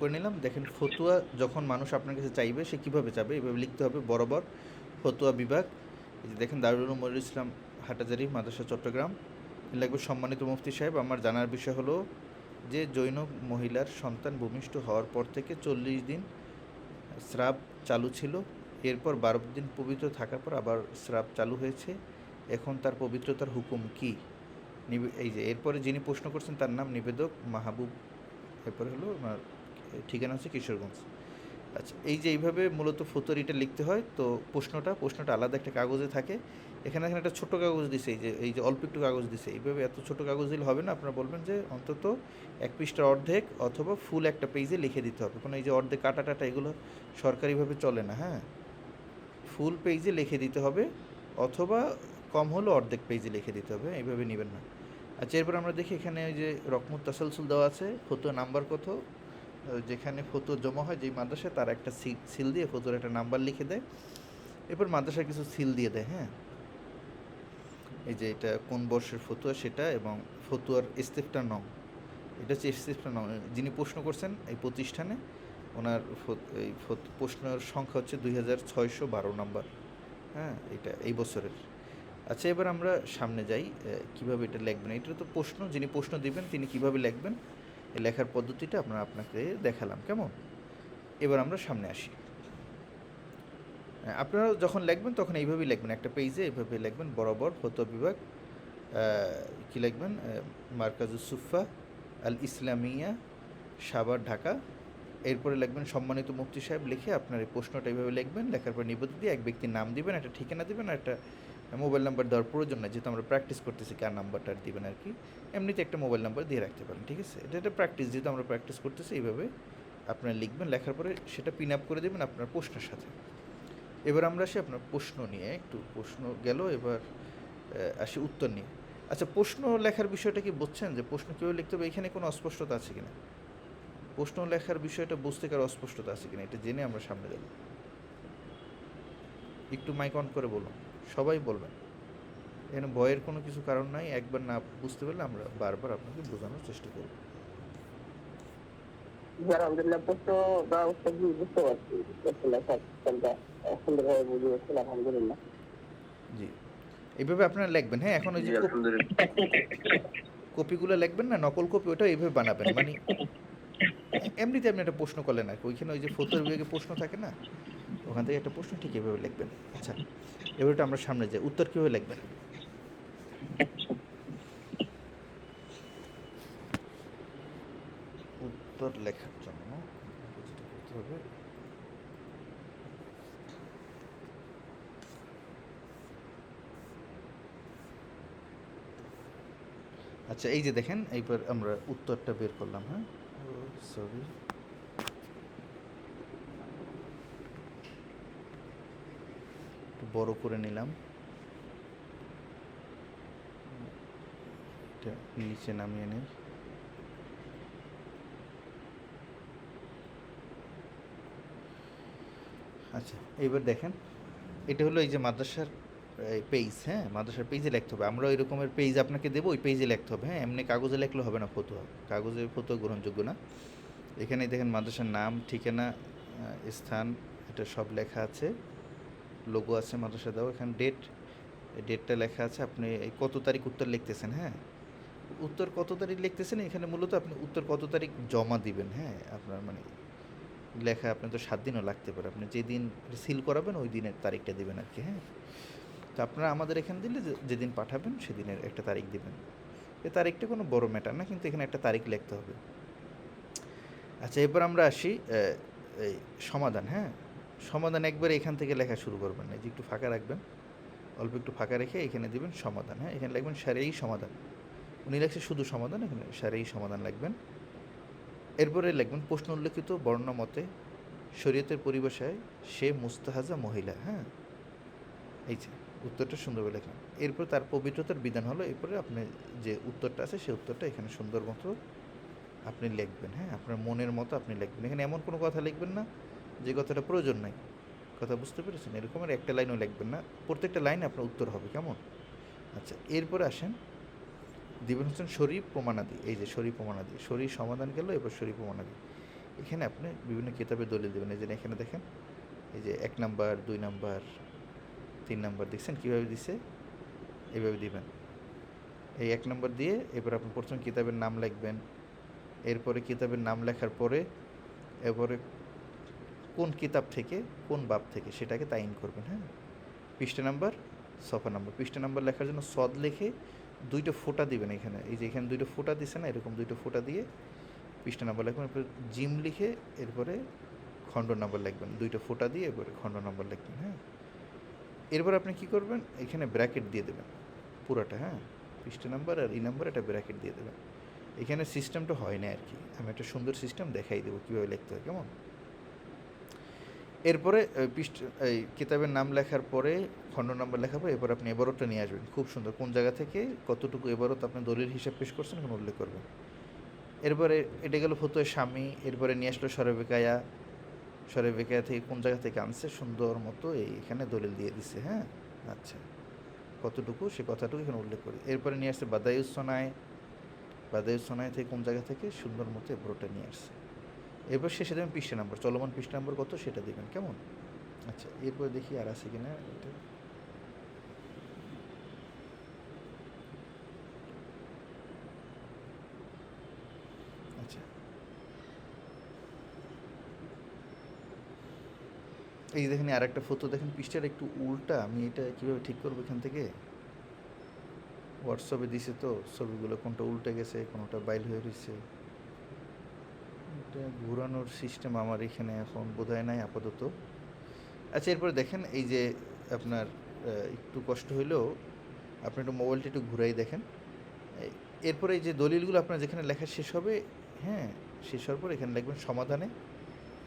করে নিলাম। দেখেন ফতুয়া যখন মানুষ আপনার কাছে চাইবে সে কীভাবে চাবে, এভাবে লিখতে হবে বরাবর ফতুয়া বিভাগ। এই যে দেখেন দারুল উলুম মনিরুল ইসলাম হাটাজারি মাদ্রাসা চট্টগ্রাম। লাগবে সম্মানিত মুফতি সাহেব, আমার জানার বিষয় হলো যে জৈন মহিলার সন্তান ভূমিষ্ঠ হওয়ার পর থেকে 40 দিন স্রাব চালু ছিল, এরপর 12 দিন পবিত্র থাকার পর আবার স্রাব চালু হয়েছে, এখন তার পবিত্রতার হুকুম কী? এই যে এরপরে যিনি প্রশ্ন করছেন তার নাম নিবেদক মাহবুব, এরপরে হলো ওনার ঠিকানা হচ্ছে কিশোরগঞ্জ। আচ্ছা, এই যে এইভাবে মূলত ফতুয়ারিটা লিখতে হয়। তো প্রশ্নটা আলাদা একটা কাগজে থাকে। এখানে একটা ছোটো কাগজ দিছে, এই যে অল্প একটু কাগজ দিছে, এইভাবে এত ছোটো কাগজ দিলে হবে না। আপনারা বলবেন যে অন্তত 1 পৃষ্ঠার অর্ধেক অথবা ফুল একটা পেজে লিখে দিতে হবে। কোনো এই যে অর্ধেক কাটা টাটা এগুলো সরকারিভাবে চলে না, হ্যাঁ। ফুল পেজে লিখে দিতে হবে, অথবা কম হলেও অর্ধেক পেজে লিখে দিতে হবে, এইভাবে নেবেন না। আচ্ছা, এরপর আমরা দেখি এখানে ওই যে রকমুত তাসালসুল দেওয়া আছে, ফতুয়া নাম্বার কত, যেখানে ফতুয়া জমা হয় যেই মাদ্রাসায় তার একটা সিল দিয়ে ফতুয়ার একটা নাম্বার লিখে দেয়। এরপর মাদ্রাসায় কিছু সিল দিয়ে দেয়, হ্যাঁ। এই যে এটা কোন বর্ষের ফতুয়া সেটা, এবং ফতুয়ার ইস্তেফটা নং, এটা হচ্ছে ইস্তেফটা নং। যিনি প্রশ্ন করছেন এই প্রতিষ্ঠানে, ওনার এই প্রশ্নের সংখ্যা হচ্ছে 2612 নম্বর, হ্যাঁ, এটা এই বছরের। আচ্ছা, এবার আমরা সামনে যাই, কিভাবে এটা লিখবেন। এটা তো প্রশ্ন, যিনি প্রশ্ন দিবেন তিনি কিভাবে লিখবেন, এই লেখার পদ্ধতিটা আপনাকে দেখালাম, কেমন। এবার আমরা সামনে আসি। আপনারা যখন লিখবেন তখন এইভাবেই লিখবেন, একটা পেজে এইভাবে লিখবেন বরাবর ফতুয়া বিভাগ, কী লিখবেন, মার্কাজুস সুফা আল ইসলামিয়া, সাভার, ঢাকা। এরপরে লিখবেন সম্মানিত মুফতি সাহেব লিখে আপনার এই প্রশ্নটা এইভাবে লিখবেন। লেখার পর নিবন্ধ দিয়ে এক ব্যক্তির নাম দিবেন, একটা ঠিকানা দিবেন, আর একটা মোবাইল নাম্বার দেওয়ার প্রয়োজন না, যেহেতু আমরা প্র্যাকটিস করতেছি কার নাম্বারটা দিবেন আর কি। এমনিতে একটা মোবাইল নাম্বার দিয়ে রাখতে পারেন, ঠিক আছে। এটা একটা প্র্যাকটিস, যেহেতু আমরা প্র্যাকটিস করতেছি, এইভাবে আপনারা লিখবেন। লেখার পরে সেটা পিন আপ করে দেবেন আপনার প্রশ্নের সাথে। এবার আমরা আসি আপনার প্রশ্ন নিয়ে, একটু প্রশ্ন গেল, এবার আসি উত্তর নিয়ে। আচ্ছা, প্রশ্ন লেখার বিষয়টা কি বুঝছেন, যে প্রশ্ন কীভাবে লিখতে হবে, এখানে কোনো অস্পষ্টতা আছে কিনা, প্রশ্ন লেখার বিষয়টা বুঝতে কারো অস্পষ্টতা আছে কিনা, এটা জেনে আমরা সামনে যাব। একটু মাইক অন করে বলুন, সবাই বলবেন। এখানে ভয়ের কোনো কিছু কারণ নাই, একবার না বুঝতে পারলে আমরা বারবার আপনাকে বোঝানোর চেষ্টা করব। আলহামদুলিল্লাহ, প্রশ্ন বা উত্তর বুঝতে পারছি, সুন্দরভাবে বুঝিয়েছেন, আলহামদুলিল্লাহ। জি, এইভাবে আপনারা লিখবেন, হ্যাঁ। এখন ওই যে কপিগুলো লিখবেন না, নকল কপি, ওটা এইভাবে বানাবেন, মানে এমনিতে আপনি একটা প্রশ্ন করলেন আর কি, ওইখানে ওই যে ফতুয়ার বিভাগে প্রশ্ন থাকে না, ওখান থেকে একটা প্রশ্ন ঠিক এভাবে লিখবেন। আচ্ছা, এবারটা আমরা সামনে যাই, উত্তর কীভাবে লিখবেন। উত্তর লেখার জন্য যেটা করতে হবে, আচ্ছা এই যে দেখেন, এইবার আমরা উত্তরটা বের করলাম, হ্যাঁ। সরি, একটু বড় করে নিলাম, এটা নিচে নামিয়ে নেই। আচ্ছা, এইবার দেখেন, এটা হলো এই যে মাদ্রাসার পেজ, হ্যাঁ। মাদ্রাসার পেজে লিখতে হবে, আমরা ওই রকমের পেজ আপনাকে দেবো, ওই পেজে লিখতে হবে, হ্যাঁ। এমনি কাগজে লিখলে হবে না ফতুয়া, কাগজে ফতুয়া গ্রহণযোগ্য না। এখানে দেখেন মাদ্রাসার নাম, ঠিকানা, স্থান, এটা সব লেখা আছে, লোগো আছে মাদ্রাসা দেওয়া, এখানে ডেটটা লেখা আছে, আপনি এই কত তারিখ উত্তর লিখতেছেন, হ্যাঁ। উত্তর কত তারিখ লিখতেছেন, এখানে মূলত আপনি উত্তর কত তারিখ জমা দিবেন, হ্যাঁ। আপনার মানে লেখা আপনি তো 7 দিনও লাগতে পারে, আপনি যেদিন সিল করাবেন ওই দিনের তারিখটা দিবেন আর কি, হ্যাঁ। তো আপনারা আমাদের এখানে দিলে যেদিন পাঠাবেন সেদিনের একটা তারিখ দিবেন। এই তারিখটা কোনো বড় ম্যাটার না, কিন্তু এখানে একটা তারিখ লিখতে হবে। আচ্ছা, এবার আমরা আসি এই সমাধান, হ্যাঁ। সমাধান একবারে এখান থেকে লেখা শুরু করবেন না, যে একটু ফাঁকা রাখবেন, অল্প একটু ফাঁকা রেখে এখানে দেবেন সমাধান, হ্যাঁ। এখানে লিখবেন সারেই সমাধান, উনি লেখছে শুধু সমাধান, এখানে সারেই সমাধান লিখবেন। এরপরে লিখবেন প্রশ্ন উল্লেখিত বর্ণনা মতে শরীয়তের পরিভাষায় সে মুস্তাহাজা মহিলা, হ্যাঁ। এই যে উত্তরটা সুন্দরভাবে লেখেন। এরপর তার পবিত্রতার বিধান হলো, এরপরে আপনি যে উত্তরটা আছে সেই উত্তরটা এখানে সুন্দর মতো আপনি লিখবেন, হ্যাঁ। আপনার মনের মতো আপনি লিখবেন, এখানে এমন কোনো কথা লিখবেন না যে কথাটা প্রয়োজন নাই, কথা বুঝতে পেরেছেন। এরকমের একটা লাইনও লিখবেন না, প্রত্যেকটা লাইনে আপনার উত্তর হবে, কেমন। আচ্ছা, এরপরে আসেন, দিবেন হচ্ছেন শরীফ প্রমাণাদি। এই যে শরীফ প্রমাণাদি, শরীর সমাধান গেল, এবার শরীফ প্রমাণাদি। এখানে আপনি বিভিন্ন কিতাবের দলিল দেবেন। এই যে এখানে দেখেন, এই যে 1 নাম্বার, 2 নাম্বার, 3 নাম্বার দেখছেন কীভাবে দিছে? এইভাবে দিবেন। এই 1 নাম্বার দিয়ে এবার আপনি প্রথমে কিতাবের নাম লিখবেন। এরপরে কিতাবের নাম লেখার পরে এরপরে কোন কিতাব থেকে, কোন বাব থেকে সেটাকে তায়িন করবেন, হ্যাঁ? পৃষ্ঠা নাম্বার, সফা নাম্বার। পৃষ্ঠা নাম্বার লেখার জন্য সদ লিখে 2টা ফোঁটা দিবেন এখানে। এই যে এখানে 2টা ফোঁটা দিছে না? এরকম 2টা ফোঁটা দিয়ে পৃষ্ঠা নাম্বার লিখবেন। এরপরে জিম লিখে এরপরে খণ্ড নাম্বার লিখবেন। 2টা ফোঁটা দিয়ে এরপরে খণ্ড নাম্বার লিখবেন, হ্যাঁ? এরপর আপনি কী করবেন? এখানে ব্র্যাকেট দিয়ে দেবেন পুরাটা, হ্যাঁ? পৃষ্ঠা নাম্বার আর এই নাম্বার একটা ব্র্যাকেট দিয়ে দেবেন। এখানে সিস্টেমটা হয় না আর কি। আমি একটা সুন্দর সিস্টেম দেখাই দেবো কীভাবে লিখতে হয়, কেমন? এরপরে এই কিতাবের নাম লেখার পরে খণ্ড নাম্বার লেখার পরে এরপর আপনি এবারতটা নিয়ে আসবেন। খুব সুন্দর, কোন জায়গা থেকে কতটুকু এবারত আপনি দলিল হিসাব পেশ করছেন এখানে উল্লেখ করবেন। এরপরে এটা গেল ফতুয়া স্বামী। এরপরে নিয়ে আসলো সরেবেকায়া। সরেবেকায়া থেকে কোন জায়গা থেকে আনছে সুন্দর মতো এখানে দলিল দিয়ে দিছে, হ্যাঁ? আচ্ছা, কতটুকু সে কথাটুকু এখানে উল্লেখ করি। এরপরে নিয়ে আসছে বাদায়ুস সোনায়। বাদায়ুস সোনায় থেকে কোন জায়গা থেকে সুন্দর মতো এবারটা নিয়ে আসছে। এরপর শেষে দেবেন পৃষ্ঠা নাম্বার, চলমান পৃষ্ঠা নাম্বার কত সেটা দেবেন, কেমন? আচ্ছা, এরপরে দেখি আর আছে কিনা এটা। আচ্ছা, এই দেখেন আর একটা ফটো দেখেন, পৃষ্ঠার একটু উল্টা। আমি এটা কীভাবে ঠিক করবো এখান থেকে? হোয়াটসঅ্যাপে দিছে তো ছবিগুলো, কোনটা উল্টে গেছে, কোনোটা বাইল হয়ে রয়েছে। এটা ঘোরানোর সিস্টেম আমার এখানে এখন বোধহয় নাই আপাতত। আচ্ছা, এরপরে দেখেন এই যে আপনার একটু কষ্ট হইলেও আপনি একটু মোবাইলটা একটু ঘুরাই দেখেন। এরপরে এই যে দলিলগুলো আপনার যেখানে লেখা শেষ হবে, হ্যাঁ, শেষ হওয়ার পর এখানে লিখবেন সমাধানে।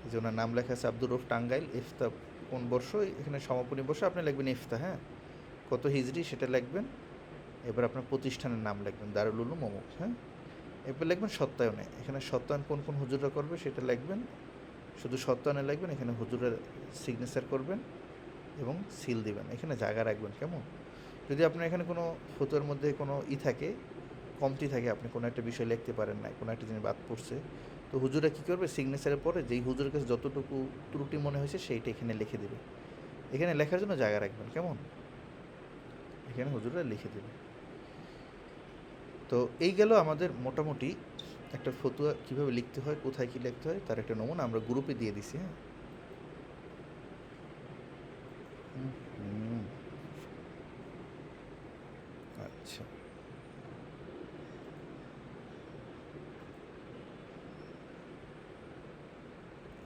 এই যে ওনার নাম লেখা আছে আব্দুর রউফ টাঙ্গাইল। ইফতা কোন বর্ষ, এখানে সমাপনী বর্ষ আপনি লিখবেন ইফতা, হ্যাঁ? কত হিজরি সেটা লিখবেন। এবার আপনার প্রতিষ্ঠানের নাম লিখবেন দারুল উলুম অমুক, হ্যাঁ? এরপর লিখবেন সত্যায়নে। এখানে সত্যায়ন কোন কোন হুজুররা করবে সেটা লিখবেন। শুধু সত্যায়নে লিখবেন, এখানে হুজুরের সিগনেচার করবেন এবং সিল দিবেন। এখানে জায়গা রাখবেন, কেমন? যদি আপনার এখানে কোনো ফতোয়ার মধ্যে কোনো থাকে, কমতি থাকে, আপনি কোনো একটা বিষয় লিখতে পারেন না, কোনো একটা জিনিস বাদ পড়ছে, তো হুজুরা কী করবে? সিগনেচারের পরে যেই হুজুরের কাছে যতটুকু ত্রুটি মনে হয়েছে সেইটা এখানে লিখে দেবে। এখানে লেখার জন্য জায়গা রাখবেন, কেমন? এখানে হুজুরা লিখে দেবে। তো এই গেল আমাদের মোটামুটি একটা ফতুয়া কীভাবে লিখতে হয়, কোথায় কী লিখতে হয় তার একটা নমুনা আমরা গ্রুপে দিয়ে দিছি, হ্যাঁ? আচ্ছা,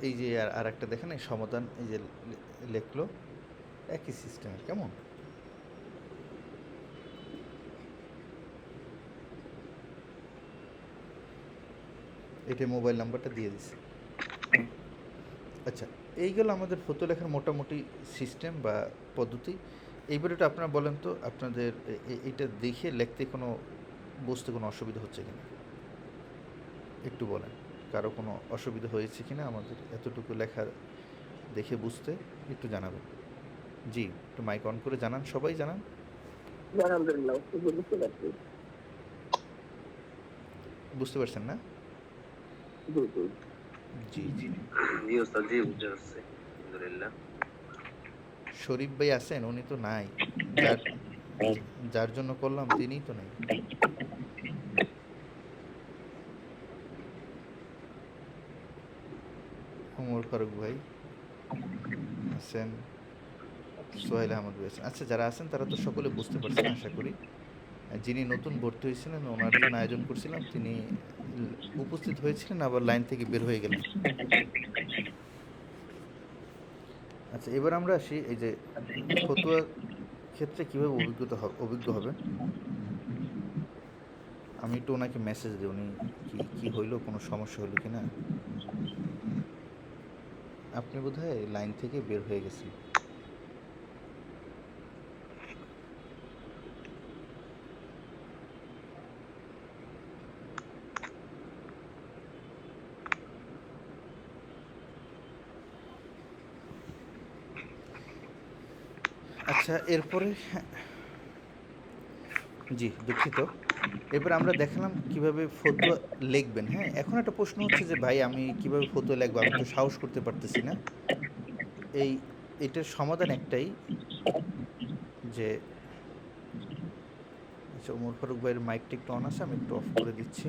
এই যে আর একটা দেখেন, এই সমাধান এই যে লেখলো, একই সিস্টেমের, কেমন? এটা মোবাইল নাম্বারটা দিয়ে দিছি। আচ্ছা, এই গেল আমাদের ফটো লেখার মোটামুটি সিস্টেম বা পদ্ধতি। এইবার এটা আপনারা বলেন তো আপনাদের এইটা দেখে লিখতে বুঝতে কোনো অসুবিধা হচ্ছে কিনা একটু বলেন। কারো কোনো অসুবিধা হয়েছে কিনা আমাদের এতটুকু লেখা দেখে বুঝতে একটু জানাবেন। জি, একটু মাইক অন করে জানান, সবাই জানান। আলহামদুলিল্লাহ, বুঝতে পারছি। বুঝতে পারছেন না? জি জি জি জি। জি ওস্তাদ, জি বুঝতে পারছি, আলহামদুলিল্লাহ। শরীফ ভাই আছেন? উনি তো নাই। যার যার জন্য করলাম তিনিই তো নেই। ওমর ফারুক ভাই আছেন, সোহেল আহমদ ভাই আছেন। আচ্ছা, যারা আছেন তারা তো সকলে বুঝতে পারছেন আশা করি। যিনি নতুন ভর্তি হয়েছিলেন ওনার জন্য আয়োজন করছিলাম, তিনি উপস্থিত হয়েছিলেন আবার লাইন থেকে বের হয়ে গেলেন। আচ্ছা, এবার আমরা আসি এই যে ফতুয়া ক্ষেত্রে কীভাবে অভিজ্ঞ হবেন। আমি একটু ওনাকে মেসেজ দিই, উনি কি হইলো, কোনো সমস্যা হলো কি না। আপনি বোধহয় লাইন থেকে বের হয়ে গেছেন। আচ্ছা, এরপরে জি দুঃখিত। এরপর আমরা দেখালাম কিভাবে ফতুয়া লিখবেন। হ্যাঁ, এখন একটা প্রশ্ন হচ্ছে যে ভাই আমি কিভাবে ফতুয়া লিখবো, আমি তো সাহস করতে পারতেছি না। এই এটার সমাধান একটাই, যে আচ্ছা ওমর ফারুক ভাইয়ের মাইকটা একটু অন আছে, আমি একটু অফ করে দিচ্ছি।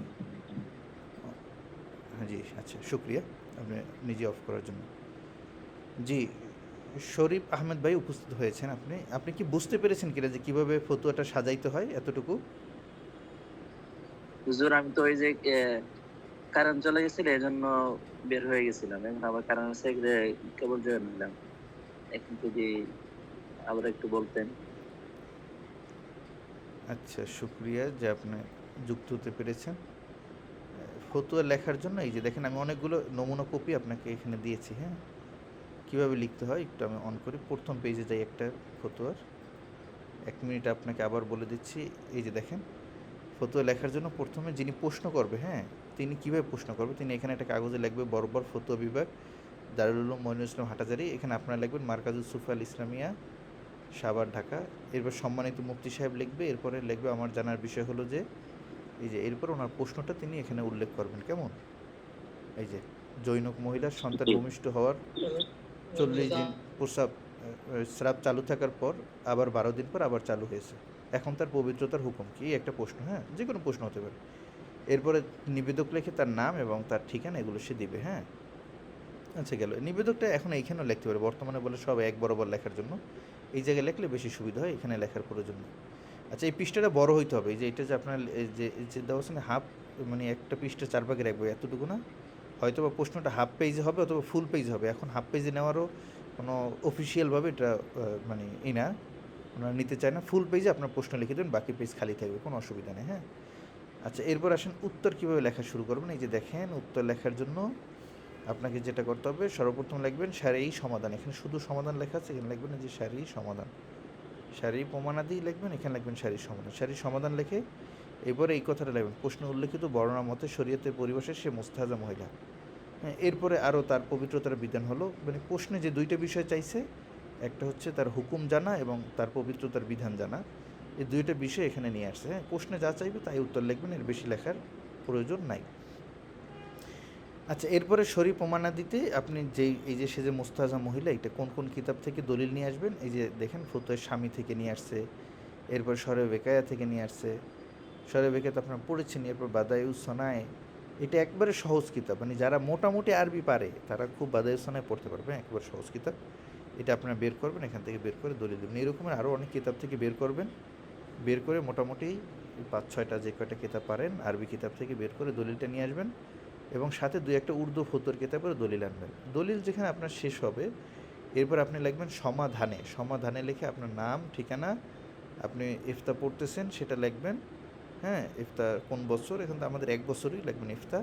হ্যাঁ জি, আচ্ছা শুক্রিয়া আপনি নিজে অফ করার জন্য। জি, শরীফ আহমেদ ভাই উপস্থিত হয়েছেন। আপনি আপনি কি বুঝতে পেরেছেন কিনা যে কিভাবে ফতুয়াটা সাজাইতে হয় এতটুকু? হুজুর আমি তো ওই যে কারেন্ট চলে গেছিল এজন্য বের হয়ে গেছিলাম, এখন আবার কারেন্ট আছে যে কেবল জয়েন হলাম। এখন যদি আবার একটু বলতেন। আচ্ছা শুক্রিয়া যে আপনি যুক্ত হতে পেরেছেন। ফতুয়া লেখার জন্য এই যে দেখেন আমি অনেকগুলো নমুনা কপি আপনাকে এখানে দিয়েছি। হ্যাঁ, কীভাবে লিখতে হয় একটু আমি অন করি। প্রথম পেজে যাই একটা ফতুয়ার, 1 মিনিট আপনাকে আবার বলে দিচ্ছি। এই যে দেখেন ফতুয়া লেখার জন্য প্রথমে যিনি প্রশ্ন করবে, হ্যাঁ, তিনি কীভাবে প্রশ্ন করবে, তিনি এখানে একটা কাগজে লিখবে বরাবর ফতুয়া বিভাগ দারুল উলুম মঈনুল ইসলাম হাটাজারি। এখানে আপনারা লিখবেন মার্কাজুস সুফা আল ইসলামিয়া সাভার ঢাকা। এরপর সম্মানিত মুফতি সাহেব লিখবে, এরপরে লিখবে আমার জানার বিষয় হলো যে, এই যে এরপর ওনার প্রশ্নটা তিনি এখানে উল্লেখ করবেন। কেমন? এই যে জৈনক মহিলার সন্তান ভূমিষ্ঠ হওয়ার 40 দিন প্রস্রাব স্রাব চালু থাকার পর আবার 12 দিন পর আবার চালু হয়েছে, এখন তার পবিত্রতার হুকুম কি? এই একটা প্রশ্ন। হ্যাঁ, যে কোনো প্রশ্ন হতে পারে। এরপরে নিবেদক লেখে তার নাম এবং তার ঠিকানা, এগুলো সে দিবে। হ্যাঁ, আচ্ছা গেল। নিবেদকটা এখন এইখানেও লিখতে পারে, বর্তমানে বলে সব এক বরাবর লেখার জন্য এই জায়গায় লিখলে বেশি সুবিধা হয়, এখানে লেখার প্রয়োজন নেই। আচ্ছা এই পৃষ্ঠাটা বড় হইতে হবে। এই যে এটা যে আপনার এই যে দেওয়া আছে না হাফ, মানে একটা পৃষ্ঠা 4 ভাগে রাখবো এতটুকু না, হয়তো বা প্রশ্নটা হাফ পেজে হবে অথবা ফুল পেজ হবে। এখন হাফ পেজে নেওয়ারও কোনো অফিসিয়ালভাবে এটা মানে না, ওনারা নিতে চায় না। ফুল পেজে আপনার প্রশ্ন লিখে দেবেন, বাকি পেজ খালি থাকবে, কোনো অসুবিধা নেই। হ্যাঁ, আচ্ছা এরপর আসেন উত্তর কীভাবে লেখা শুরু করবেন। এই যে দেখেন উত্তর লেখার জন্য আপনাকে যেটা করতে হবে, সর্বপ্রথম লিখবেন সারি সমাধান। এখানে শুধু সমাধান লেখা আছে, এখানে লিখবেন যে সারি সমাধান, সারি প্রমাণাদি লিখবেন, এখানে লিখবেন সারি সমাধান। সারি সমাধান লিখে এরপরে এই কথাটা লিখবেন, প্রশ্ন উল্লেখিত বর্ণনা মতে শরীয়তের পরিভাষায় সে মুস্তাহাজা মহিলা। হ্যাঁ, এরপরে আরও তার পবিত্রতার বিধান হলো, মানে প্রশ্নে যে দুইটা বিষয় চাইছে, একটা হচ্ছে তার হুকুম জানা এবং তার পবিত্রতার বিধান জানা, এই দুইটা বিষয় এখানে নিয়ে আসছে। হ্যাঁ, প্রশ্নে যা চাইবে তাই উত্তর লিখবেন, এর বেশি লেখার প্রয়োজন নাই। আচ্ছা এরপরে শরী প্রমাণাদিতে আপনি যেই এই যে সে যে মুস্তাহাজা মহিলা, এটা কোন কোন কিতাব থেকে দলিল নিয়ে আসবেন। এই যে দেখেন ফতুয়া স্বামী থেকে নিয়ে আসছে, এরপর শরে বেকায়া থেকে নিয়ে আসছে। শরে বেকায়া তো আপনারা পড়েছেন। এরপর বাদায়ুস সোনায়, এটা একবারে সহজ কিতাব, মানে যারা মোটামুটি আরবি পারে তারা খুব বাদায়ুস সোনায় পড়তে পারবে, একবার সহজ কিতাব। এটা আপনারা বের করবেন, এখান থেকে বের করে দলিল দেবেন। এরকমের আরও অনেক কিতাব থেকে বের করবেন, বের করে মোটামুটি 5-6টা যে কয়টা কিতাব পারেন আরবি কিতাব থেকে বের করে দলিলটা নিয়ে আসবেন, এবং সাথে 2-1টা উর্দু ফতুয়ার কিতাবের দলিল আনবেন। দলিল যেখানে আপনার শেষ হবে, এরপর আপনি লিখবেন সমাধানে। সমাধানে লিখে আপনার নাম, ঠিকানা, আপনি ইফতা পড়তেছেন সেটা লিখবেন। হ্যাঁ, ইফতা কোন বছর, এখন তো আমাদের 1 বছরই লিখবেন। ইফতা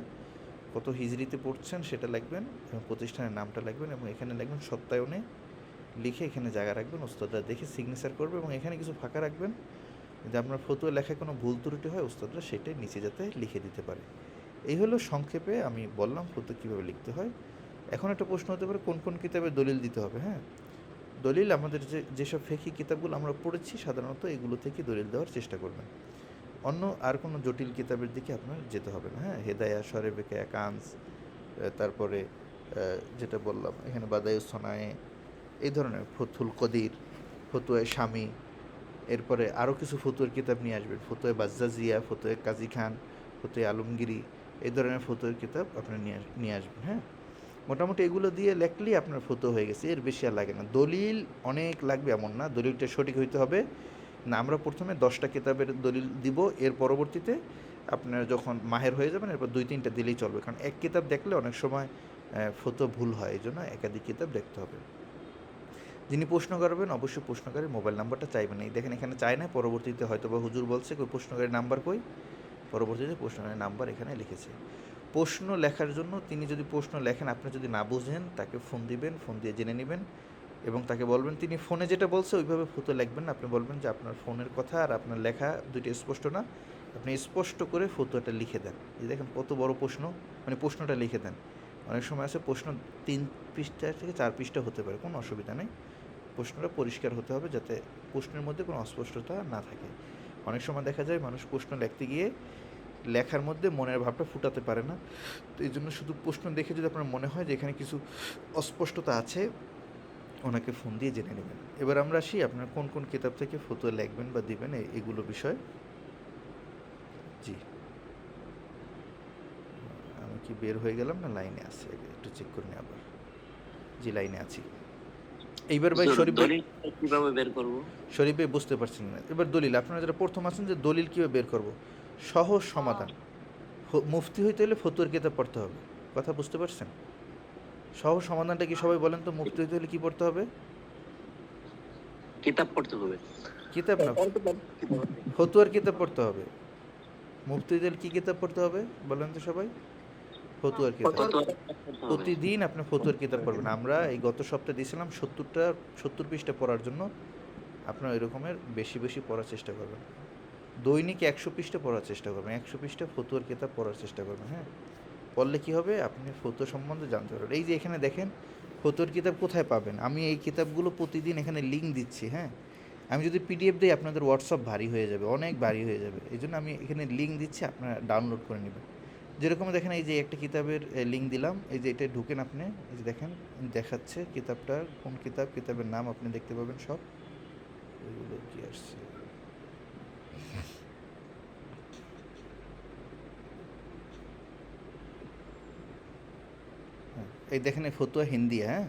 কত হিজরিতে পড়ছেন সেটা লিখবেন, এবং প্রতিষ্ঠানের নামটা লিখবেন, এবং এখানে লিখবেন সত্যায়নে, লিখে এখানে জায়গা রাখবেন, ওস্তাদরা দেখে সিগনেচার করবে, এবং এখানে কিছু ফাঁকা রাখবেন, যদি আপনার ফতুয়া লেখায় কোনো ভুল ত্রুটি হয় ওস্তাদরা সেটাই নিচে যাতে লিখে দিতে পারে। এই হলো সংক্ষেপে আমি বললাম ফতুয়া কীভাবে লিখতে হয়। এখন একটা প্রশ্ন হতে পারে কোন কোন কিতাবে দলিল দিতে হবে। হ্যাঁ, দলিল আমাদের যেসব ফিকহি কিতাবগুলো আমরা পড়েছি সাধারণত এগুলো থেকে দলিল দেওয়ার চেষ্টা করবেন, অন্য আর কোনো জটিল কিতাবের দিকে আপনার যেতে হবে না। হ্যাঁ, হেদায়া, শরে বেকায়া, কানজ, তারপরে যেটা বললাম এখানে বাদায়ুস সোনায়ে, এই ধরনের ফতুল কদির, ফতুয়ায় স্বামী, এরপরে আরও কিছু ফতুয়ার কিতাব নিয়ে আসবেন, ফতুয়ায় বাজ্জাজিয়া, ফতুয়ায় কাজী খান, ফতুয়ায় আলমগিরি, এই ধরনের ফতুয়ার কিতাব আপনার নিয়ে আসবেন। হ্যাঁ, মোটামুটি এগুলো দিয়ে লেখলেই আপনার ফতুয়া হয়ে গেছে, এর বেশি আর লাগে না। দলিল অনেক লাগবে এমন না, দলিলটা সঠিক হইতে হবে না। আমরা প্রথমে 10টা কিতাবের দলিল দিব, এর পরবর্তীতে আপনার যখন মাহের হয়ে যাবেন এরপর 2-3টা দিলেই চলবে, কারণ এক কিতাব দেখলে অনেক সময় ফতুয়া ভুল হয়, এই জন্য একাধিক কিতাব দেখতে হবে। যিনি প্রশ্ন করবেন অবশ্যই প্রশ্নকারীর মোবাইল নাম্বারটা চাইবেন। এই দেখেন এখানে চায় না, পরবর্তীতে হয়তো বা হুজুর বলছে কই প্রশ্নকারীর নাম্বার কই, পরবর্তীতে প্রশ্নকারীর নাম্বার এখানে লিখেছে। প্রশ্ন লেখার জন্য তিনি যদি প্রশ্ন লেখেন, আপনি যদি না বুঝেন তাকে ফোন দিবেন, ফোন দিয়ে জেনে নেবেন, এবং তাকে বলবেন তিনি ফোনে যেটা বলছে ওইভাবে ফতুয়া লিখবেন না। আপনি বলবেন যে আপনার ফোনের কথা আর আপনার লেখা দুইটা স্পষ্ট না, আপনি স্পষ্ট করে ফতুয়াটা লিখে দেন। এই দেখেন কত বড় প্রশ্ন, মানে প্রশ্নটা লিখে দেন। অনেক সময় আছে প্রশ্ন 3 পৃষ্ঠা থেকে 4 পৃষ্ঠা হতে পারে, কোনো অসুবিধা নেই। প্রশ্নটা পরিষ্কার হতে হবে যাতে প্রশ্নের মধ্যে কোনো অস্পষ্টতা না থাকে। অনেক সময় দেখা যায় মানুষ প্রশ্ন লিখতে গিয়ে লেখার মধ্যে মনের ভাবটা ফুটাতে পারে না, তো এই জন্য শুধু প্রশ্ন দেখে যদি আপনার মনে হয় যে এখানে কিছু অস্পষ্টতা আছে, ওনাকে ফোন দিয়ে জেনে নেবেন। এবার আমরা আসি আপনার কোন কোন কিতাব থেকে ফতুয়া লিখবেন বা দিবেন এগুলো বিষয়। জি, আমি কি বের হয়ে গেলাম না লাইনে আছে, একটু চেক করে নিই আবার। জি, লাইনে আছি। এইবার ভাই শরীফ ভাই, দলিল কিভাবে বের করব? শরীফ ভাই বুঝতে পারছেন না। এবার দলিল, আপনারা যারা প্রথম আছেন যে দলিল কীভাবে বের করব, সহজ সমাধান। মুফতি হইতে হলে ফতুয়ার কিতাব পড়তে হবে, কথা বুঝতে পারছেন? সহজ সমাধানটা কি সবাই বলেন তো, মুফতি হইতে হলে কী পড়তে হবে? কিতাব পড়তে হবে। কিতাব না, ফতুয়ার কিতাব পড়তে হবে। মুফতি হইতে হলে কী কিতাব পড়তে হবে বলেন তো সবাই? ফতুয়ার কিতাব। ফতোয়া পড়তে হবে। প্রতিদিন আপনি ফতুয়ার কিতাব পড়বেন। আমরা এই গত সপ্তাহে দিয়েছিলাম 70 পৃষ্ঠা পড়ার জন্য, আপনার ওই রকমের বেশি বেশি পড়ার চেষ্টা করবেন। দৈনিক 100 পৃষ্ঠা পড়ার চেষ্টা করবেন, 100 পৃষ্ঠা ফতুয়ার কিতাব পড়ার চেষ্টা করবেন। হ্যাঁ, পড়লে কী হবে, আপনি ফতুয়া সম্বন্ধে জানতে পারবেন। এই যে এখানে দেখেন ফতুয়ার কিতাব কোথায় পাবেন, আমি এই কিতাবগুলো প্রতিদিন এখানে লিঙ্ক দিচ্ছি। হ্যাঁ, আমি যদি পিডিএফ দিই আপনাদের হোয়াটসঅ্যাপ ভারী হয়ে যাবে, অনেক ভারী হয়ে যাবে, এই জন্য আমি এখানে লিঙ্ক দিচ্ছি, আপনারা ডাউনলোড করে নেবেন। যেরকম দেখেন এই যে একটা কিতাবের লিঙ্ক দিলাম, এই যে এটা ঢুকেন আপনি, এই যে দেখেন দেখাচ্ছে কিতাবটার কোন কিতাব, কিতাবের নাম আপনি দেখতে পাবেন সব। এগুলো কি আসছে, হ্যাঁ এই দেখেন এই ফতুয়া হিন্দি। হ্যাঁ,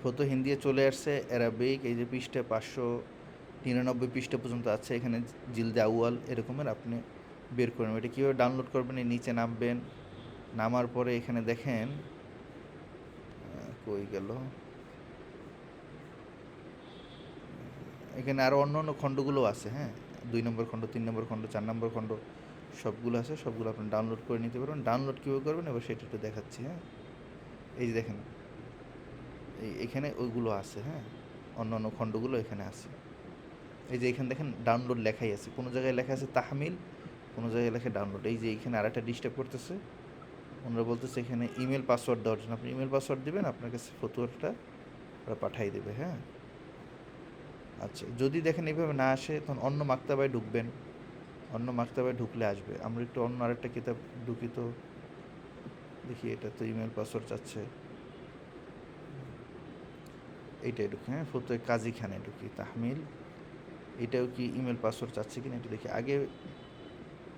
ফতুয়া হিন্দি চলে আসছে, অ্যারাবিক, এই যে পৃষ্ঠা 599 পৃষ্ঠা পর্যন্ত আছে এখানে, জিলদে আউয়াল এরকমের আপনি বের করবেন। এটা কীভাবে ডাউনলোড করবেন, এই নিচে নামবেন, নামার পরে এখানে দেখেন কই গেল, এখানে আরও অন্য অন্য খণ্ডগুলো আছে। হ্যাঁ, 2 নম্বর খণ্ড, 3 নম্বর খণ্ড, 4 নম্বর খণ্ড সবগুলো আছে, সবগুলো আপনি ডাউনলোড করে নিতে পারবেন। ডাউনলোড কীভাবে করবেন এবার সেটা একটু দেখাচ্ছি। হ্যাঁ, এই যে দেখেন এখানে ওইগুলো আছে। হ্যাঁ, অন্য অন্য খণ্ডগুলো এখানে আছে। এই যে এখানে দেখেন ডাউনলোড লেখাই আছে, কোনো জায়গায় লেখা আছে তাহমিল, কোনো জায়গায় লেখা ডাউনলোড। এই যে এখানে আরেকটা ডিস্টার্ব করতেছে, ওনারা বলতেছে এখানে ইমেল পাসওয়ার্ড দেওয়ার জন্য। আপনি ইমেল পাসওয়ার্ড দেবেন, আপনার কাছে ফতুয়াটা ওরা পাঠিয়ে দেবে। হ্যাঁ, আচ্ছা, যদি দেখেন এইভাবে না আসে তখন অন্য মাক্তাবায় ঢুকবেন, অন্য মাক্তাবায় ঢুকলে আসবে। আমরা একটু অন্য আরেকটা কিতাব ঢুকি তো দেখি, এটা তো ইমেল পাসওয়ার্ড চাচ্ছে, এইটাই ঢুকি। হ্যাঁ, ফতুয়া কাজী খানে ঢুকি, তাহমিল, এটাও কি ইমেল পাসওয়ার্ড চাচ্ছে কিনা একটু দেখি। আগে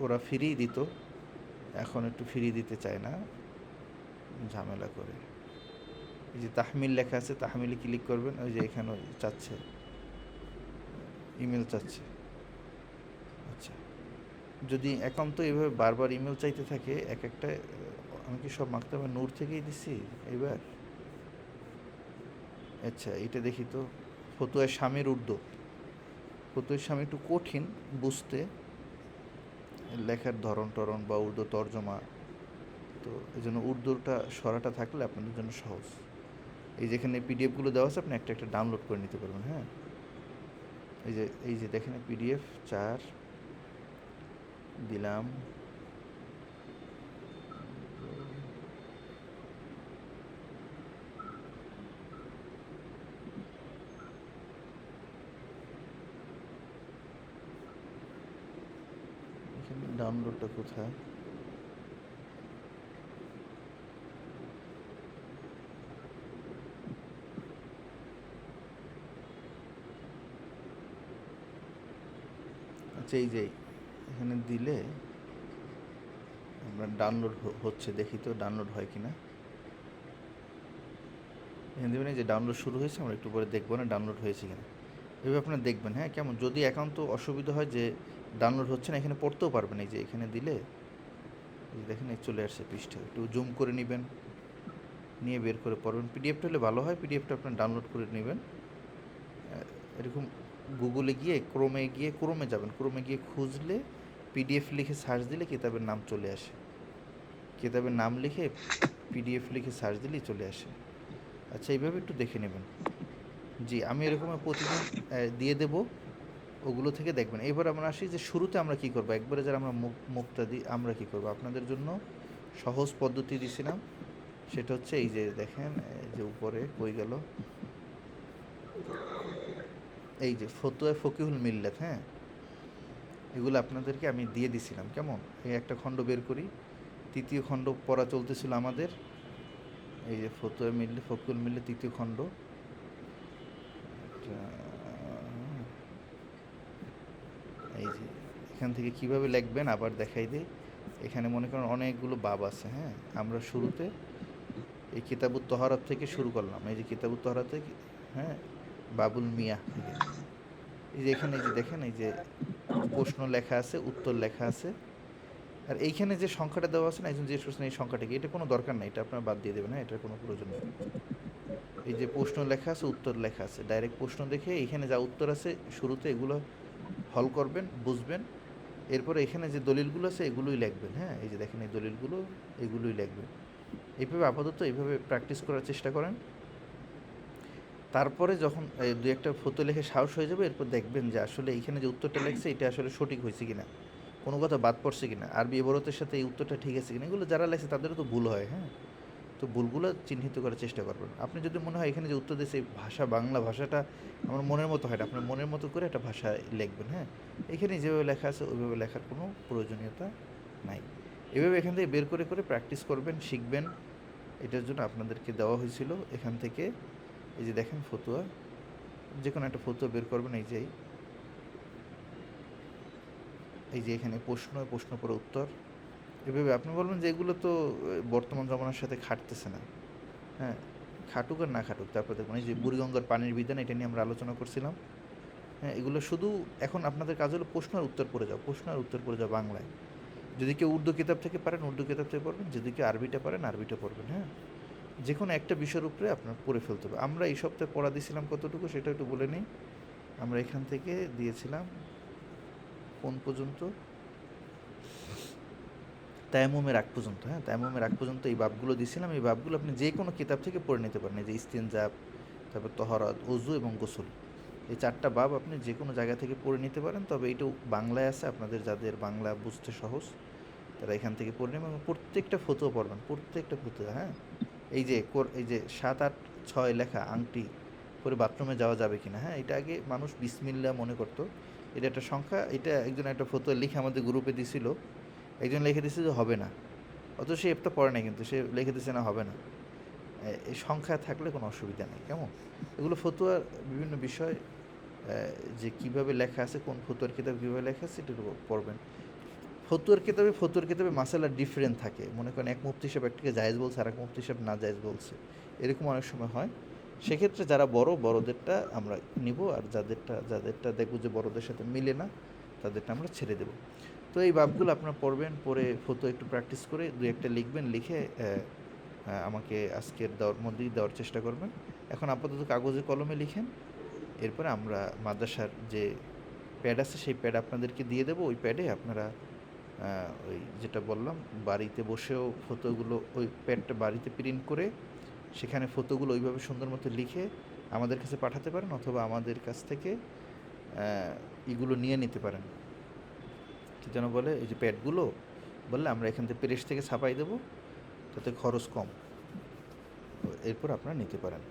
ওরা ফ্রি দিত, এখন একটু ফ্রি দিতে চায় না, ঝামেলা করে। এই যে তাহমিল লেখা আছে, তাহমিলে ক্লিক করবেন, ওই যে এখানে চাচ্ছে ইমেল চাচ্ছে। আচ্ছা, যদি একান্ত এইভাবে বারবার ইমেল চাইতে থাকে এক একটা, আমি কি সব মাক্তাবা নূর থেকেই দিছি এবার? আচ্ছা, এটা দেখি তো, ফতুয়া স্বামীর উর্দু। ফতুয়া স্বামী একটু কঠিন বুঝতে, লেখার ধরন টরন বা উর্দু তর্জমা, তো এই জন্য উর্দুটা সরাটা থাকলে আপনাদের জন্য সহজ। এই যেখানে পিডিএফগুলো দেওয়া আছে, আপনি একটা একটা ডাউনলোড করে নিতে পারবেন। হ্যাঁ, এই যে দেখেন পিডিএফ 4 দিলাম, এখানে ডাউনলোডটা কোথায়? আচ্ছা, এই যে এখানে দিলে আমরা ডাউনলোড হচ্ছে, দেখি তো ডাউনলোড হয় কিনা। এখানে দেবেন এই যে ডাউনলোড শুরু হয়েছে, আমরা একটু পরে দেখবো না ডাউনলোড হয়েছে কিনা, এভাবে আপনারা দেখবেন। হ্যাঁ, কেমন যদি একান্ত অসুবিধা হয় যে ডাউনলোড হচ্ছে না, এখানে পড়তেও পারবেন। এই যে এখানে দিলে এই দেখেন এই চলে আসছে পৃষ্ঠা, একটু জুম করে নেবেন, নিয়ে বের করে পড়বেন। পিডিএফটা হলে ভালো হয়, পিডিএফটা আপনার ডাউনলোড করে নেবেন। এরকম গুগলে গিয়ে ক্রোমে যাবেন, ক্রোমে গিয়ে খুঁজলে পিডিএফ লিখে সার্চ দিলে কিতাবের নাম চলে আসে, কিতাবের নাম লিখে পিডিএফ লিখে সার্চ দিলেই চলে আসে। আচ্ছা, এইভাবে একটু দেখে নেবেন। জি, আমি এরকম প্রতিদিন দিয়ে দেব, ওগুলো থেকে দেখবেন। এবার আমরা আসি যে শুরুতে আমরা কী করবো, একবারে যারা আমরা মুক্তাদি আমরা কী করবো, আপনাদের জন্য সহজ পদ্ধতি দিছিলাম, সেটা হচ্ছে এই যে দেখেন, এই যে উপরে কই গেল, এই যে ফতুয়া ফকিহুল মিল্লাত। হ্যাঁ, এগুলো আপনাদেরকে আমি দিয়ে দিছিলাম, কেমন? এই একটা খণ্ড বের করি, তৃতীয় খণ্ড পড়া চলতেছিল আমাদের, এই যে ফতুয়া মিললে ফকুল মিললে তৃতীয় খণ্ড। এই যে এখান থেকে কিভাবে লিখবেন আবার দেখাই দিই। এখানে মনে করেন অনেকগুলো বাব আছে, হ্যাঁ। আমরা শুরুতে এই কিতাবুত তহারাত থেকে শুরু করলাম, এই যে কিতাবুত তহারাত থেকে, হ্যাঁ, বাবুল মিয়াহ থেকে। এই যে এখানে এই যে দেখেন, এই যে প্রশ্ন লেখা আছে, উত্তর লেখা আছে, আর এইখানে যে সংখ্যাটা দেওয়া আছে না, একজন জিজ্ঞেস করছেন এই সংখ্যাটা কি, এটা কোনো দরকার নাই, এটা আপনারা বাদ দিয়ে দেবেন, হ্যাঁ, এটার কোনো প্রয়োজন নেই। এই যে প্রশ্ন লেখা আছে, উত্তর লেখা আছে, ডাইরেক্ট প্রশ্ন দেখে এখানে যা উত্তর আছে শুরুতে এগুলো হল করবেন, বুঝবেন। এরপরে এখানে যে দলিলগুলো আছে এগুলোই লিখবেন, হ্যাঁ। এই যে দেখেন এই দলিলগুলো, এগুলোই লিখবেন। এইভাবে আপাতত এইভাবে প্র্যাকটিস করার চেষ্টা করেন। তারপরে যখন এই দু একটা ফতো লিখে সাহস হয়ে যাবে, এরপর দেখবেন যে আসলে এইখানে যে উত্তরটা লেখছে এটা আসলে সঠিক হয়েছে কিনা, কোনো কথা বাদ পড়ছে কিনা, আরবি ইবারতের সাথে এই উত্তরটা ঠিক আছে কিনা। এগুলো যারা লেখছে তাদেরও তো ভুল হয়, হ্যাঁ। তো ভুলগুলো চিহ্নিত করার চেষ্টা করবেন। আপনি যদি মনে হয় এখানে যে উত্তর দিয়েছে এই ভাষা, বাংলা ভাষাটা আমার মনের মতো হয় না, আপনার মনের মতো করে একটা ভাষা লিখবেন, হ্যাঁ। এখানে যেভাবে লেখা আছে ওইভাবে লেখার কোনো প্রয়োজনীয়তা নাই। এভাবে এখান থেকে বের করে করে প্র্যাকটিস করবেন, শিখবেন। এটার জন্য আপনাদেরকে দেওয়া হয়েছিল এখান থেকে, এই যে দেখেন ফতুয়া, যে কোনো একটা ফতুয়া বের করবেন, এই যে এই যে এখানে প্রশ্ন, প্রশ্ন পরে উত্তর। এভাবে আপনি বলবেন যে এগুলো তো বর্তমান জমানার সাথে খাটতেছে না, হ্যাঁ। খাটুক আর না খাটুক, তারপর দেখুন এই যে বুড়িগঙ্গার পানির বিধান, এটা নিয়ে আমরা আলোচনা করছিলাম, হ্যাঁ। এগুলো শুধু এখন আপনাদের কাজ হলো প্রশ্ন আর উত্তর পড়ে যাও, প্রশ্ন আর উত্তর পড়ে যাও বাংলায়। যদি কেউ উর্দু কিতাব থেকে পারেন উর্দু কিতাব থেকে পড়বেন, যদি কেউ আরবিটা পারেন আরবিটা পড়বেন, হ্যাঁ। যে কোনো একটা বিষয়ের উপরে আপনার পড়ে ফেলতে হবে। আমরা এই সপ্তাহে পড়া দিয়েছিলাম কতটুকু সেটা একটু বলে নিই। আমরা এখান থেকে দিয়েছিলাম কোন পর্যন্ত, তায়াম্মুমের আগ পর্যন্ত, হ্যাঁ। তায়াম্মুমের আগ পর্যন্ত এই বাবগুলো দিয়েছিলাম। এই বাবগুলো আপনি যে কোনো কিতাব থেকে পড়ে নিতে পারেন, এই যে ইস্তিনজাব, তারপর তহরাত, ওযু এবং গোসল, এই চারটা বাব আপনি যে কোনো জায়গা থেকে পড়ে নিতে পারেন। তবে এইটাও বাংলায় আছে, আপনাদের যাদের বাংলা বুঝতে সহজ তারা এখান থেকে পড়ে নেবেন এবং প্রত্যেকটা ফতুয়া পড়বেন, প্রত্যেকটা ফতুয়া, হ্যাঁ। এই যে এই যে 7, 8, 6 লেখা আংটি পরে বাথরুমে যাওয়া যাবে কিনা, হ্যাঁ। এটা আগে মানুষ বিসমিল্লাহ মনে করতো, এটা একটা সংখ্যা। এটা একজন একটা ফতুয়া লিখে আমাদের গ্রুপে দিছিল, একজন লিখে দিচ্ছে যে হবে না, অথচ সে এটা পড়ে না, কিন্তু সে লিখে দিচ্ছে না হবে না। এই সংখ্যা থাকলে কোনো অসুবিধা নেই, কেমন? এগুলো ফতুয়ার বিভিন্ন বিষয়, যে কীভাবে লেখা আছে, কোন ফতুয়ার কিতাব কীভাবে লেখা আছে এটা পড়বেন। ফতুয়ার কিতাবে মাসালা ডিফারেন্ট থাকে, মনে করেন এক মুফতি সাহেব একটাকে জায়েজ বলছে আর এক মুফতি সাহেব না জায়েজ বলছে, এরকম অনেক সময় হয়। সেক্ষেত্রে যারা বড়দেরটা আমরা নিব, আর যাদেরটা দেখব যে বড়দের সাথে মিলে না তাদেরটা আমরা ছেড়ে দেব। তো এই বাবগুলো আপনারা পড়বেন, পড়ে ফতুয়া একটু প্র্যাকটিস করে দুই একটা লিখবেন, লিখে আমাকে আজকের মধ্যেই দেওয়ার চেষ্টা করবেন। এখন আপাতত কাগজে কলমে লিখেন, এরপরে আমরা মাদ্রাসার যে প্যাড আছে সেই প্যাড আপনাদেরকে দিয়ে দেবো। ওই প্যাডে আপনারা ওই যেটা বললাম বাড়িতে বসেও ফটোগুলো, ওই প্যাডটা বাড়িতে প্রিন্ট করে সেখানে ফটোগুলো ওইভাবে সুন্দর মতো লিখে আমাদের কাছে পাঠাতে পারেন, অথবা আমাদের কাছ থেকে এগুলো নিয়ে নিতে পারেন। কী যেন বলে, এই যে প্যাডগুলো বললে আমরা এখান থেকে প্রেস থেকে ছাপাই দেবো, তাতে খরচ কম, এরপর আপনারা নিতে পারেন।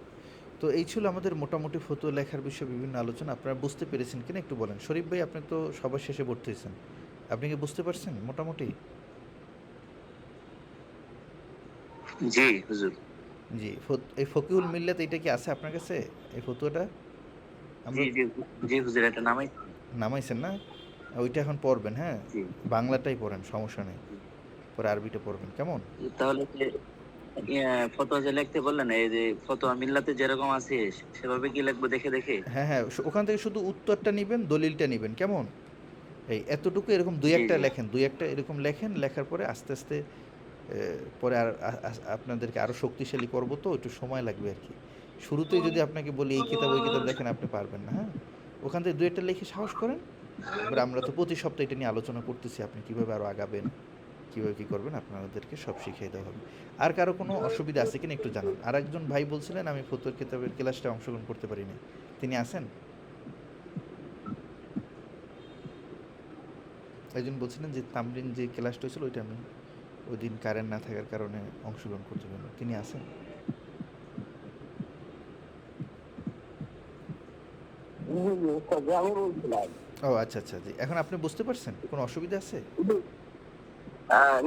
তো এই ছিল আমাদের মোটামুটি ফতুয়া লেখার বিষয়ে বিভিন্ন আলোচনা। আপনারা বুঝতে পেরেছেন কিনা একটু বলেন। শরীফ ভাই, আপনি তো সবার শেষে ভর্তি হয়েছেন, আপনি কি বুঝতে পারছেন মোটামুটি? জি হুজুর। জি, এই ফকিহুল মিল্লাত এটা কি আছে আপনার কাছে, এই ফতুয়াটা? আমরা জি জি জি হুজুর, এটা নামাই। নামাইছেন না? ওইটা এখন পড়বেন, হ্যাঁ। জি। বাংলাটাই পড়েন, সমস্যা নেই, পরে আরবিটা পড়বেন, কেমন? তাহলে যে ফতোয়া যে লিখতে বললেন, এই যে ফতোয়া মিল্লাতে যেরকম আছে সেভাবে কি লিখবো দেখে দেখে? হ্যাঁ হ্যাঁ, ওখান থেকে শুধু উত্তরটা নেবেন, দলিলটা নেবেন, কেমন? এই এতটুকু এরকম দুই জি একটা জি লেখেন, দুই একটা এরকম লেখেন, লেখার পরে আস্তে আস্তে পরে আর আপনাদেরকে আরও শক্তিশালী করবো, তো একটু সময় লাগবে আর কি। শুরুতেই যদি আপনাকে বলি এই কিতাব ওই কিতাব দেখেন, আপনি পারবেন না, হ্যাঁ। ওখান থেকে দুই একটা লিখে সাহস করেন। এবার আমরা তো প্রতি সপ্তাহে এটা নিয়ে আলোচনা করতেছি, আপনি কীভাবে আরও আগাবেন, কীভাবে কী করবেন, আপনাদেরকে সব শিখিয়ে দেওয়া হবে। আর কারো কোনো অসুবিধা আছে কিনা একটু জানান। আর একজন ভাই বলছিলেন আমি ফতুয়ার কিতাবের ক্লাসটা অংশগ্রহণ করতে পারিনি, তিনি আছেন? একজন বলছিলেন যে তামরিন যে ক্লাসটা হয়েছিল ওইটা আমি ওই দিন কারেন্ট না থাকার কারণে অংশগ্রহণ করতে পারিনি, তিনি আছেন? ও আচ্ছা আচ্ছা, জি। এখন আপনি বুঝতে পারছেন? কোনো অসুবিধা আছে?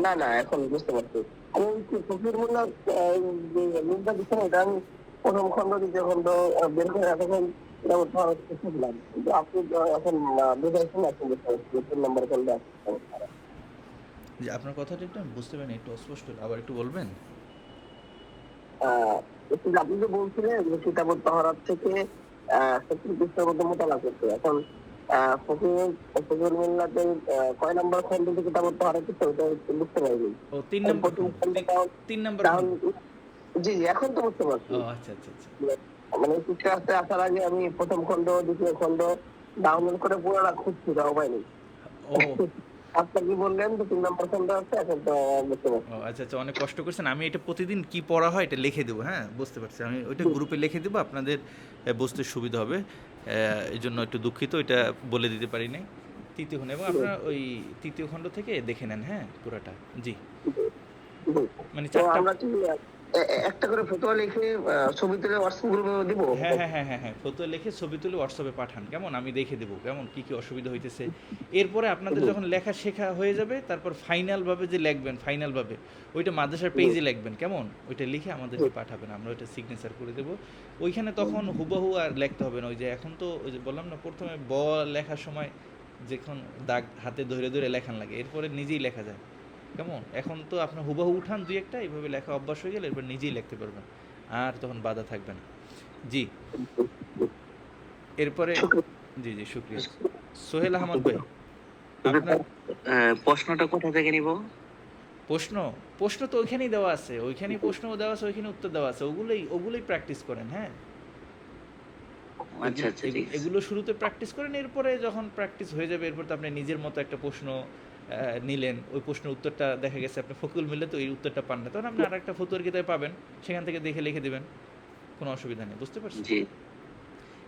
না না, এখন বুঝতে পারছি। আমি কি ফকির মোল্লা যে লিঙ্কটা দিচ্ছেন এটা আমি প্রথম খণ্ড দ্বিতীয় খণ্ড বের করে এতক্ষণ এটা উদ্ধার করছিলাম, কিন্তু আপনি এখন বুঝাইছেন, এখন বুঝতে পারছি যে 3 নম্বর খণ্ডে আছে সমস্যা। জি, আপনার কথাটা একটু আমি বুঝতে পারিনি, একটু অস্পষ্ট হলো। আবার একটু বলবেন? একটু যে আপনি যে বলছিলেন যে কিতাবুত তাহারাত থেকে 70 পৃষ্ঠার মধ্যে মোতালা করতে, এখন ফকির ফকির মিল্লাতের কয় নম্বর খণ্ড থেকে কিতাবুত তাহারাত করতে ওটা একটু বুঝতে পারিনি। ও ৩ নম্বর প্রথম খণ্ড। খণ্ড ৩ নম্বর খণ্ড। তাহলে জি জি, এখন তো বুঝতে পারছি। ও আচ্ছা আচ্ছা আচ্ছা। মানে শিক্ষা আসতে আসার আগে আমি প্রথম খণ্ড দ্বিতীয় খণ্ড ডাউনলোড করে পুরোটা খুঁজছি, তাও পাইনি। ও আপনি কি বললেন যে 3 নম্বর খণ্ড আছে, এখন তো বুঝতে পারছি। ও আচ্ছা আচ্ছা, অনেক কষ্ট করছেন। আমি এটা প্রতিদিন কি পড়া হয় এটা লিখে দেবো, হ্যাঁ? বুঝতে পারছি। আমি ওইটা গ্রুপে লিখে দেবো, আপনাদের বুঝতে সুবিধা হবে। এই জন্য একটু দুঃখিত, এটা বলে দিতে পারি নাই। তৃতীয় খণ্ড, এবং আপনারা ওই তৃতীয় খণ্ড থেকে দেখে নেন, হ্যাঁ, পুরাটা। জি। জি। মানে তো ৪টা। আমরা কি একটা করে ফতোয়া লিখে ছবি তুলে হোয়াটসঅ্যাপ গ্রুপে দিব? হ্যাঁ হ্যাঁ হ্যাঁ হ্যাঁ হ্যাঁ, ফটো লিখে ছবি তুলে হোয়াটসঅ্যাপে পাঠান, কেমন? আমি দেখে দেবো কেমন কী কী অসুবিধা হইতেছে। এরপরে আপনাদের যখন লেখা শেখা হয়ে যাবে, তারপর ফাইনালভাবে যে লিখবেন, ফাইনালভাবে ওইটা মাদ্রাসার পেজে লিখবেন, কেমন? ওইটা লিখে আমাদেরকে পাঠাবেন, আমরা ওইটা সিগনেচার করে দেবো। ওইখানে তখন হুবহু আর লিখতে হবে না। ওই যে এখন তো ওই যে বললাম না, প্রথমে লেখার সময় যখন দাগ হাতে ধরে ধরে লেখান লাগে, এরপরে নিজেই লেখা যায়, কেমন? এখন তো আপনার হুবহু উঠান দুই একটা, এইভাবে লেখা অভ্যাস হয়ে গেলে এরপর নিজেই লিখতে পারবেন, আর তখন বাধা থাকবে না। জি। এরপরে জি জি, শুক্রিয়া। সোহেল আহমদ ভাই, আপনার প্রশ্নটা কোথা থেকে নিব? প্রশ্ন প্রশ্ন তো ওইখানেই দেওয়া আছে, ওইখানেই প্রশ্নও দেওয়া আছে, ওইখানে উত্তর দেওয়া আছে। ওগুলোই প্র্যাকটিস করেন, হ্যাঁ? আচ্ছা আচ্ছা, ঠিক আছে। এগুলো শুরুতে প্র্যাকটিস করেন, এরপরে যখন প্র্যাকটিস হয়ে যাবে, এরপর তো আপনি নিজের মতো একটা প্রশ্ন নিলেন, ওই প্রশ্নের উত্তরটা দেখা গেছে আপনি ফকুল মিললে তো এই উত্তরটা পান না, তখন আপনি আর একটা ফতুয়ার কিতাবে পাবেন, সেখান থেকে দেখে লিখে দেবেন, কোনো অসুবিধা নেই। বুঝতে পারছেন? জি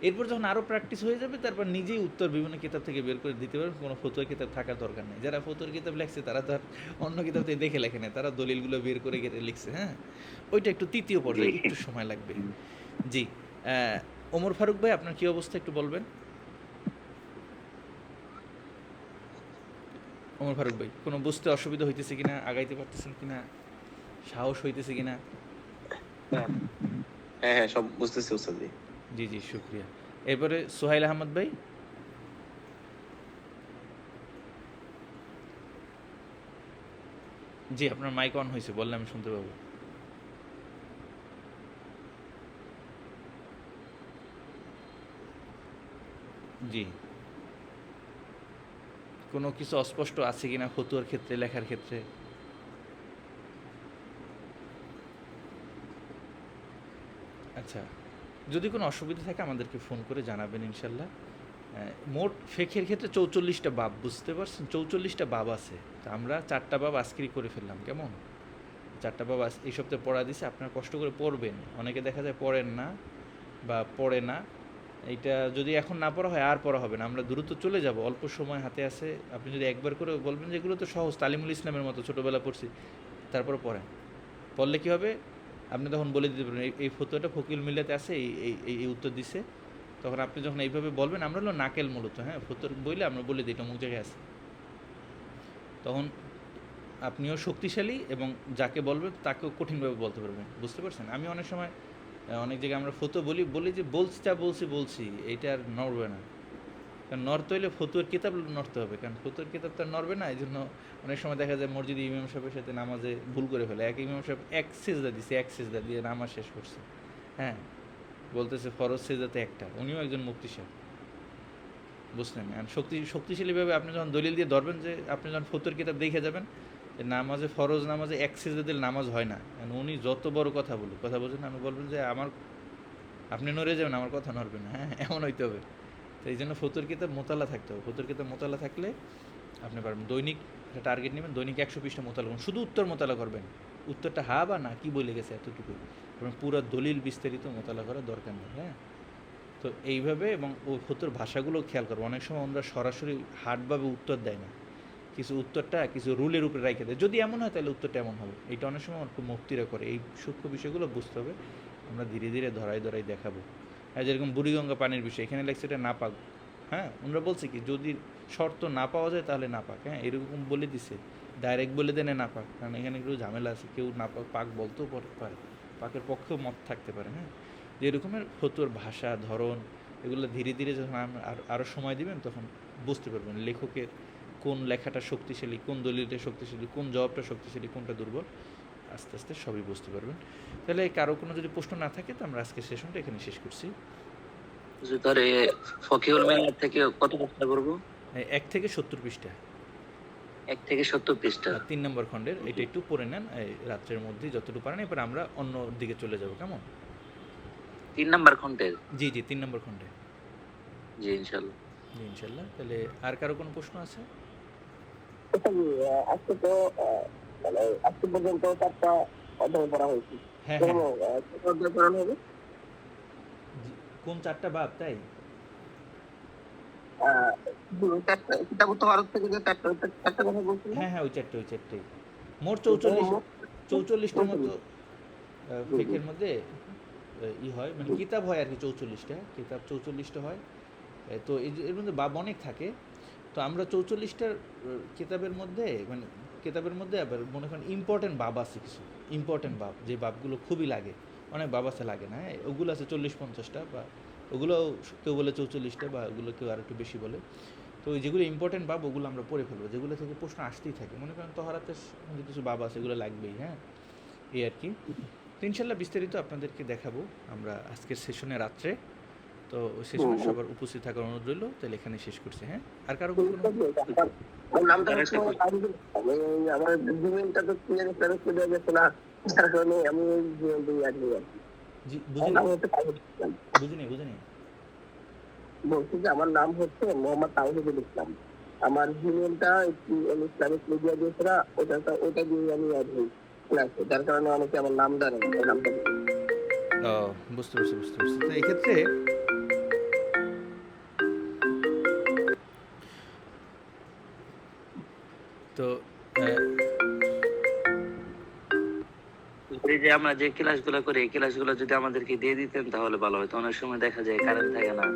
এরপর যখন আরও প্র্যাকটিস হয়ে যাবে, তারপর নিজেই উত্তর বিভিন্ন কিতাব থেকে বের করে দিতে পারবেন, কোনো ফতুয়া কিতাব থাকার দরকার নেই। যারা ফতুয়ার কিতাব লেখছে তারা তো আর অন্য কিতাব থেকে দেখে লেখে না, তারা দলিলগুলো বের করে লিখছে, হ্যাঁ? ওইটা একটু তৃতীয় পর্যায়ে, জি। একটু সময় লাগবে। জি। ওমর ফারুক ভাই, আপনার কী অবস্থা একটু বলবেন? ওমর ফারুক ভাই, কোনো বুঝতে অসুবিধা হইতেছে কিনা, আগাইতে পারতেছেন কিনা, সাহস হইতেছে কিনা? হ্যাঁ হ্যাঁ হ্যাঁ, সব বুঝতেছি ওস্তাদ জি। জি জি, শুক্রিয়া। এরপরে সোহাইল আহমদ ভাই। জি, আপনার মাইক অন হয়েছে, বললে আমি শুনতে পাবো। জি। কোনো কিছু অস্পষ্ট আছে কিনা ফতুয়ার ক্ষেত্রে, লেখার ক্ষেত্রে? আচ্ছা, যদি কোনো অসুবিধা থাকে আমাদেরকে ফোন করে জানাবেন, ইনশাল্লাহ। মোট ফেকের ক্ষেত্রে 44টা বাব, বুঝতে পারছেন? 44টা বাব আছে। তা আমরা 4টা বাব আজকেরই করে ফেললাম, কেমন? 4টা বাব এই সপ্তাহে পড়া দিছে, আপনারা কষ্ট করে পড়বেন। অনেকে দেখা যায় পড়েন না বা পড়ে না। এইটা যদি এখন না পড়া হয় আর পড়া হবে না, আমরা দ্রুত চলে যাব, অল্প সময় হাতে আছে। আপনি যদি একবার করে বলবেন যে এগুলো তো সহজ, তালিমুল ইসলামের মতো ছোটোবেলা পড়ছি, তারপরে পড়েন। পড়লে কী হবে, আপনি তখন বলে দিতে পারবেন এই ফতোয়াটা ফকিল মিল্লাতে আছে, এই এই এই এই উত্তর দিছে। তখন আপনি যখন এইভাবে বলবেন, আমরা হলো নাকেল মূলত, হ্যাঁ, ফতোয়ার বইলে আমরা বলে দিই এটা অমুক জায়গায় আছে, তখন আপনিও শক্তিশালী এবং যাকে বলবেন তাকেও কঠিনভাবে বলতে পারবেন। বুঝতে পারছেন? আমি অনেক সময় অনেক জায়গায় আমরা ফতো বলি যে বলছি যা বলছি এইটা আর নড়বে না, কারণ নড়তে হইলে ফতুয়ার কিতাব নড়তে হবে, কারণ ফতুয়ার কিতাব তো আর নড়বে না। এই জন্য অনেক সময় দেখা যায় মসজিদে ইমাম সাহেবের সাথে নামাজে ভুল করে ফেলে। এক ইমাম সাহেব এক সেজদা দিছে, এক সেজদা দিয়ে নামাজ শেষ করছে, হ্যাঁ, বলতেছে ফরজ সেজদাতে একটা, উনিও একজন মুফতি সাহেব। বুঝলেন? আর শক্তিশালীভাবে আপনি যখন দলিল দিয়ে ধরবেন, যে আপনি যখন ফতুয়ার কিতাব দেখে যাবেন যে নামাজে, ফরজ নামাজে এক সেজদা দিলে নামাজ হয় না, কারণ উনি যত বড় কথা বলুক, কথা বলছেন, আমি বলবেন যে আপনি নড়ে যাবেন, আমার কথা নড়বে না, হ্যাঁ, এমন হইতে হবে। তো এই জন্য ফতুয়ার কিতাব মোতালা থাকতে হবে। ফতুয়ার কিতাব মোতালা থাকলে আপনি পারবেন। দৈনিক একটা টার্গেট নেবেন, দৈনিক 100 পৃষ্ঠা মোতালা করুন, শুধু উত্তর মোতালা করবেন। উত্তরটা হা বা না কী বলে গেছে এতটুকু, এবং পুরো দলিল বিস্তারিত মোতালা করার দরকার নেই, হ্যাঁ। তো এইভাবে, এবং ও ফতুয়ার ভাষাগুলো খেয়াল করবো। অনেক সময় আমরা সরাসরি হার্ডভাবে উত্তর দেয় না, কিছু উত্তরটা কিছু রুলের উপরে রেখে দেয়। যদি এমন হয় তাহলে উত্তরটা এমন হবে। এইটা অনেক সময় অল্প মুফতিরা করে। এই সূক্ষ্ম বিষয়গুলো বুঝতে হবে, আমরা ধীরে ধীরে ধরাই দেখাবো। যেরকম বুড়িগঙ্গা পানির বিষয়, এখানে লেগছে এটা নাপাক, হ্যাঁ, ওনারা বলছে কি যদি শর্ত না পাওয়া যায় তাহলে না পাক, হ্যাঁ এরকম বলে দিছে, ডাইরেক্ট বলে দেনে না পাক, কারণ এখানে একটু ঝামেলা আছে, কেউ না পাক পাক বলতেও পারে, পাকের পক্ষেও মত থাকতে পারে, হ্যাঁ যে এরকমের ফতুয়ার ভাষা ধরন এগুলো ধীরে ধীরে যখন আরও সময় দিবেন তখন বুঝতে পারবেন লেখকের কোন লেখাটা শক্তিশালী, কোন দলিলটা শক্তিশালী, কোন জবাবটা শক্তিশালী, কোনটা দুর্বল, আস্তে আস্তে সবই বুঝতে পারবেন। তাহলে কারো কোনো যদি প্রশ্ন না থাকে তো আমরা আজকের সেশনটা এখানে শেষ করছি। যে ধরে ফকিহুল মিল্লাত থেকে কত পৃষ্ঠা করবো? 1 থেকে 70 পৃষ্ঠা, 1 থেকে 70 পৃষ্ঠা। 3 নম্বর খণ্ডের, এটা একটু পড়ে নেন এই রাত্রের মধ্যেই যতটুকু পারেন, এরপর আমরা অন্য দিকে চলে যাব, কেমন? 3 নাম্বার খণ্ডের? জি জি 3 নম্বর খণ্ডে। জি ইনশাআল্লাহ। জি ইনশাল্লাহ। তাহলে আর কারো কোনো প্রশ্ন আছে? আচ্ছা জি, আজকে তো মানে আজকে পর্যন্ত 4টা অধ্যায় পড়া হয়েছে। হ্যাঁ এরকম, হ্যাঁ, কত অধ্যায় পড়ানো হবে? জি, কোন 4টা বাব তাই? কিতাব তাওরাত থেকে যে 4টা কথা বলছিলেন, হ্যাঁ হ্যাঁ, ওই 4টেই মোট 44টার মতো ফিকহের মধ্যে হয়, মানে কিতাব হয় আর কি 44টা, কিতাব 44টা হয়। তো এর মধ্যে বাব অনেক থাকে, তো আমরা 44টার কিতাবের মধ্যে মানে কিতাবের মধ্যে আবার মনে করেন ইম্পর্টেন্ট বাব আছে কিছু, ইম্পর্টেন্ট বাব যে বাবগুলো খুবই লাগে, অনেক বাব আছে লাগে না, হ্যাঁ ওগুলো আছে 40-50টা, বা ওগুলো কেউ বলে 44টা, বা ওগুলো কেউ আর একটু বেশি বলে। তো ওই যেগুলো ইম্পর্টেন্ট বাব ওগুলো আমরা পড়ে ফেলবো, যেগুলো থেকে প্রশ্ন আসতেই থাকে, মনে করেন তহরাতের যে কিছু বাব আছে এগুলো লাগবেই, হ্যাঁ এই আর কি। তো ইনশাল্লাহ বিস্তারিত আপনাদেরকে দেখাবো আমরা আজকের সেশনে রাত্রে। তো ওই সেশনে সবার উপস্থিত থাকার অনুরোধ রইল। তাহলে এখানে শেষ করছি, হ্যাঁ আর কারো কোনো আমার নামটা হচ্ছে আমার জিমেলটা তো ক্লিয়ার করে দেওয়া গেছে না, যার কারণে আমি ওই জিমেল দিয়ে অ্যাড হয়ে যাচ্ছি। জি আমার নাম হচ্ছে তাহিদুল ইসলাম। বুঝিনি বলছি যে আমার নাম হচ্ছে মোহাম্মদ তাহিদুল ইসলাম। আমার জিমেলটা একটু ইসলামিক মিডিয়া দিয়েছে না, ওটা দিয়ে আমি অ্যাড হই ক্লাসে, যার কারণে অনেকে আমার নাম জানে না, ওই নামটা দিয়ে। ও বুঝতে পারছি। তো এক্ষেত্রে তো এই যে আমরা যে ক্লাসগুলো করি এই ক্লাসগুলো যদি আমাদেরকে দিয়ে দিতেন তাহলে ভালো হতো। অনেক সময় দেখা যায় কারেন্ট থাকে না।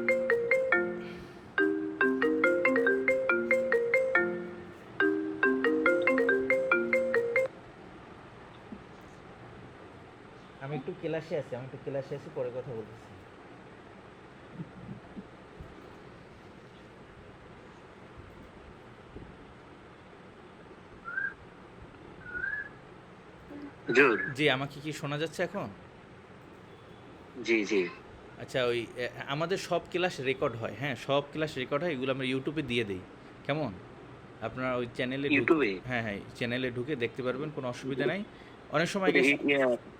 আমি একটু ক্লাসে আছি, পরে কথা বলতেছি। হুজুর। জি আমাকে কি শোনা যাচ্ছে এখন? জি জি। আচ্ছা ওই আমাদের সব ক্লাস রেকর্ড হয়, হ্যাঁ সব ক্লাস রেকর্ড হয়, এগুলো আমরা ইউটিউবে দিয়ে দিই, কেমন? আপনারা ওই চ্যানেলে ইউটিউবে? হ্যাঁ চ্যানেলে ঢুকে দেখতে পারবেন, কোনো অসুবিধা নাই। অনেক সময় গেছে,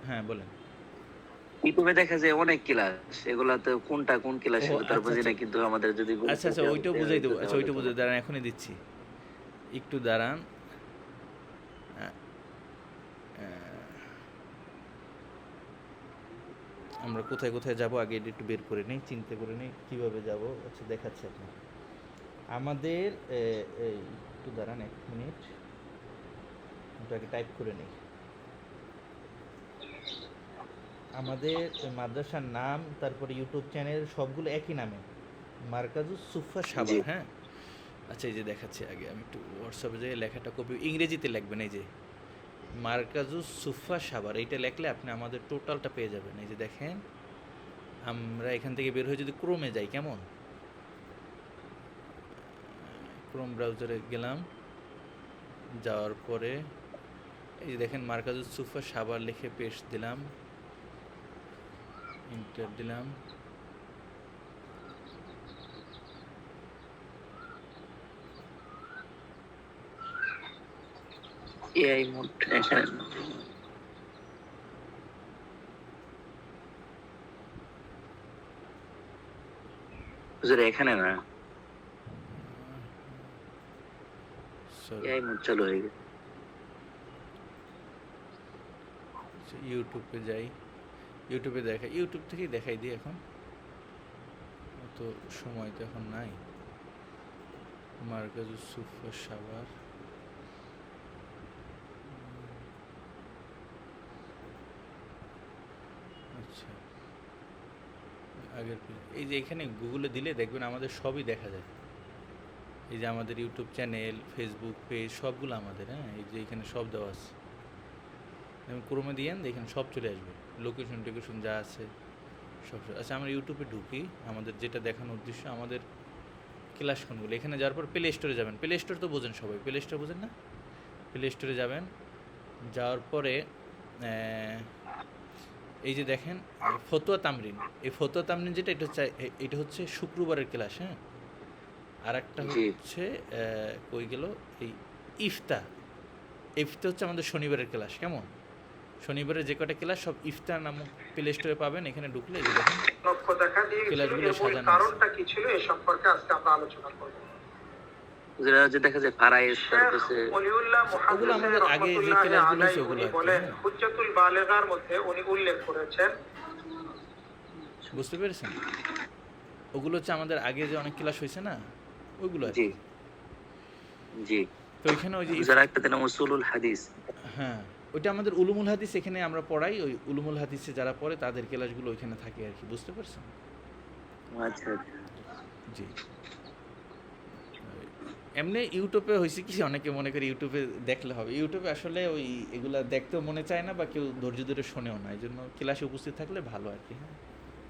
হ্যাঁ বলেন। ইউটিউবে দেখা যায় অনেক ক্লাস, এগুলাতে কোনটা কোন ক্লাস ও সেটা তার আচ্ছা বুঝি না, আচ্ছা কিন্তু আমাদের যদি আচ্ছা আচ্ছা ওইটাও বুঝাই দেবো, আচ্ছা ওইটা বুঝাই দাঁড়ান, এখনই দিচ্ছি, একটু দাঁড়ান। আহ, আমরা কোথায় কোথায় যাব আগে এটা একটু বের করে নিই, চিন্তা করে নিই কীভাবে যাব। আচ্ছা দেখাচ্ছি আপনার আমাদের এই একটু দাঁড়ান 1 মিনিট, ওটাকে টাইপ করে নিই। আমাদের মাদ্রাসার নাম, তারপরে ইউটিউব চ্যানেল সবগুলো একই নামে, মার্কাজুস সুফা সাবা, জি। হ্যাঁ আচ্ছা এই যে দেখাচ্ছি, আগে আমি একটু হোয়াটসঅ্যাপে যাই, লেখাটা কপি ইংরেজিতে লিখবেন, এই যে মার্কাজুস সুফা সাবার, এইটা লিখলে আপনি আমাদের টোটালটা পেয়ে যাবেন। এই যে দেখেন আমরা এখান থেকে বের হয়ে যদি ক্রোমে যাই, কেমন ক্রোম ব্রাউজারে গেলাম, যাওয়ার পরে এই যে দেখেন মার্কাজুস সুফা সাবার লিখে পেস্ট দিলাম, ইন্টার দিলাম, এআই মোড এখানে। হুজুর এখানে না, সরি এআই মোড চালু হয়ে গেছে। ইউটিউবে যাই, ইউটিউবে দেখাই, ইউটিউব থেকেই দেখাই দিই, এখন অত সময় তো এখন নাই। মার্কাজুস সুফা সাবার, আচ্ছা আগের এই যে এখানে গুগলে দিলে দেখবেন আমাদের সবই দেখা যায়। এই যে আমাদের ইউটিউব চ্যানেল, ফেসবুক পেজ সবগুলো আমাদের, হ্যাঁ, এই যে এখানে সব দেওয়া আছে। যেমন ক্রোমে দিয়েন, এখানে সব চলে আসবে, লোকেশন টোকেশন যা আছে সব। আচ্ছা, আমরা ইউটিউবে ঢুকি, আমাদের যেটা দেখানোর উদ্দেশ্য আমাদের ক্লাস কোনগুলো। এখানে যাওয়ার পর প্লে স্টোরে যাবেন। প্লে স্টোর তো বোঝেন সবাই, প্লে স্টোর বোঝেন না? প্লে স্টোরে যাবেন, যাওয়ার পরে এই যে দেখেন ফতুয়া তামরিন, এই ফতুয়া তামরিন যেটা, এটা হচ্ছে শুক্রবারের ক্লাস, হ্যাঁ। আর একটা জি। হচ্ছে কই গেল এই ইফতা। ইফতা হচ্ছে আমাদের শনিবারের ক্লাস, কেমন? শনিবারের যে কটা ক্লাস সব ইফতার নামক প্লে স্টোরে পাবেন। এখানে ঢুকলে এই যে দেখেন লক্ষ্য দেখা দিয়েছিল ক্লাসগুলো এর মূল সাজানো আছে। কারণটা কি ছিল এ সম্পর্কে আজকে আমরা আলোচনা করব। যেটা যে দেখা যায় ফারাইজ, তারপরে শেখ ওলিউল্লাহ ওগুলো মুহাদ্দিস আমাদের আগে যে রহমাতুল্লাহি ক্লাসগুলো আলাইহি হয়েছে ওগুলো উনি আর কি, বলেন হ্যাঁ। হুজ্জাতুল বালিগার মধ্যে উনি উল্লেখ করেছেন, বুঝতে পেরেছেন? ওগুলো হচ্ছে আমাদের আগে যে অনেক ক্লাস হয়েছে না, ওইগুলো আর জি কি। জি, তো এখানে ওই যে যারা একটা দিন উসুলুল হাদিস, হ্যাঁ, ওইটা আমাদের উলুমুল হাদিস এখানে আমরা পড়াই। ওই উলুমুল হাদিসে যারা পড়ে তাদের ক্লাসগুলো ওইখানে থাকে আর কি, বুঝতে পারছেন? আচ্ছা আচ্ছা। জি। এমনি ইউটিউবে হয়েছে কি, অনেকে মনে করে ইউটিউবে দেখলে হবে। ইউটিউবে আসলে ওই এগুলা দেখতেও মনে চায় না, বা কেউ ধৈর্য ধরে শোনেও না। এই জন্য ক্লাসে উপস্থিত থাকলে ভালো আর কি, হ্যাঁ।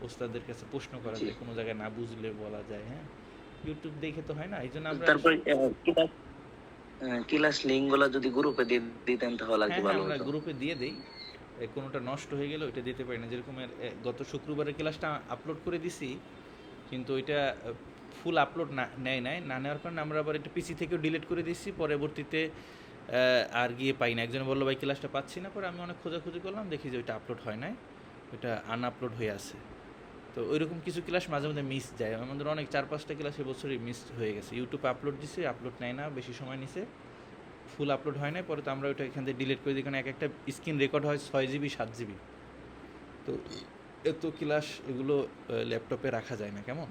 ওস্তাদের কাছে প্রশ্ন করা যায়, কোনো জায়গায় না বুঝলে বলা যায়, হ্যাঁ। ইউটিউব দেখে তো হয় না, এই জন্য আমরা তারপরে ক্লাস লিঙ্ক গুলো যদি গ্রুপে দিতেন তাহলে আর কি হ্যাঁ, ভালো আমরা হতো। গ্রুপে দিয়ে দেই। কোনোটা নষ্ট হয়ে গেলে ওইটা দিতে পারি না। যেরকম গত শুক্রবারের ক্লাসটা আপলোড করে দিছি, কিন্তু ওইটা ফুল আপলোড নেয় নাই। না নেওয়ার কারণে আমরা আবার এটা পিসি থেকেও ডিলিট করে দিচ্ছি। পরবর্তীতে আর গিয়ে পাই না। একজন বললো ভাই ক্লাসটা পাচ্ছি না, পরে আমি অনেক খোঁজাখুঁজি করলাম, দেখি যে ওইটা আপলোড হয় নাই, ওইটা আনআপলোড হয়ে আছে। তো ওইরকম কিছু ক্লাস মাঝে মধ্যে মিস যায়। আমাদের অনেক 4-5টা ক্লাস এবছরই মিস হয়ে গেছে। ইউটিউবে আপলোড দিছে, আপলোড নেয় না, বেশি সময় নিছে, ফুল আপলোড হয় নাই। পরে তো আমরা ওইটা এখান থেকে ডিলিট করে দিই, কারণ এক একটা স্ক্রিন রেকর্ড হয় 6 জিবি 7 জিবি। তো এত ক্লাস এগুলো ল্যাপটপে রাখা যায় না, কেমন?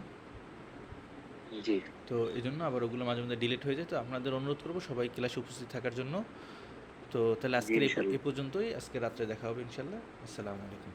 জি তো এই জন্য আবার ওগুলো মাঝে মধ্যে ডিলিট হয়ে যায়। তো আপনাদের অনুরোধ করবো সবাই ক্লাসে উপস্থিত থাকার জন্য। তো তাহলে আজকের ইনশাল্লাহ। এই পর্যন্তই। আজকে রাত্রে দেখা হবে ইনশাল্লাহ। আসসালামু আলাইকুম।